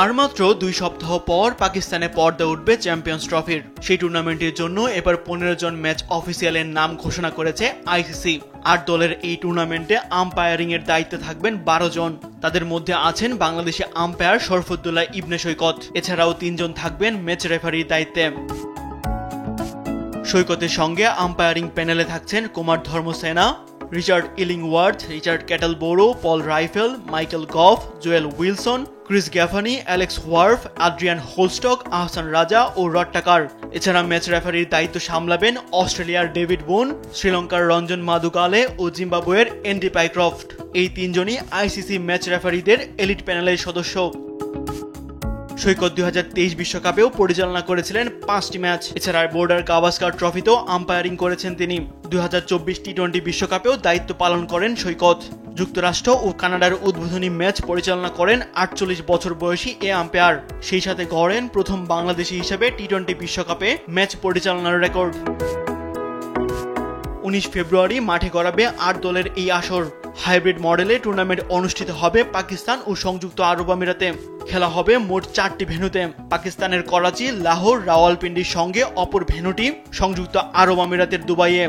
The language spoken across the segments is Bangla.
আর মাত্র 2 সপ্তাহ পর পাকিস্তানে পর্দা উঠবে চ্যাম্পিয়ন্স ট্রফির। সেই টুর্নামেন্টের জন্য এবার 15 জন ম্যাচ অফিসিয়ালের নাম ঘোষণা করেছে আইসিসি। 8 দলের এই টুর্নামেন্টে আম্পায়ারিং এর দায়িত্বে থাকবেন 12 জন। তাদের মধ্যে আছেন বাংলাদেশি আম্পায়ার শরফুদ্দুল্লাহ ইবনে সৈকত। এছাড়াও 3 জন থাকবেন ম্যাচ রেফারির দায়িত্বে। সৈকতের সঙ্গে আম্পায়ারিং প্যানেলে থাকছেন Kumar Dharmasena, Richard Illingworth, Richard Kettleborough, Paul Reiffel, Michael Gough, Joel Wilson, Chris Gaffaney, Alex Wharf, Adrian Holdstock, Ahsan Raza ও রড টাকার। এছাড়া ম্যাচ রেফারির দায়িত্ব সামলাবেন অস্ট্রেলিয়ার ডেভিড বুন, শ্রীলঙ্কার রঞ্জন মাদুকালে ও জিম্বাবুয়ের এন্ডি পাইক্রফট। এই 3 জনই আইসিসি ম্যাচ রেফারিদের এলিট প্যানেলের সদস্য। সৈকত 2023 বিশ্বকাপেও পরিচালনা করেছিলেন 5টি ম্যাচ। এছাড়া বর্ডার গাভাস্কার ট্রফিতেও আম্পায়ারিং করেছেন তিনি। 2024 টি-20 বিশ্বকাপেও দায়িত্ব পালন করেন সৈকত। যুক্তরাষ্ট্র ও কানাডার উদ্বোধনী ম্যাচ পরিচালনা করেন 48 বছর বয়সী এ আম্পায়ার। সেই সাথে গড়েন প্রথম বাংলাদেশি হিসেবে টি-20 বিশ্বকাপে ম্যাচ পরিচালনার রেকর্ড। 19 ফেব্রুয়ারি মাঠে গড়াবে 8 দলের এই আসর। হাইব্রিড মডেলে টুর্নামেন্ট অনুষ্ঠিত হবে পাকিস্তান ও সংযুক্ত আরব আমিরাতে। খেলা হবে মোট 4টি ভেন্যুতে। পাকিস্তানের করাচি, লাহোর, রাওয়ালপিন্ডির সঙ্গে অপর ভেন্যুটি সংযুক্ত আরব আমিরাতের দুবাইয়ে।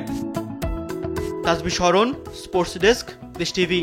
তাসবিহ শরণ, স্পোর্টস ডেস্ক, দেশ টিভি।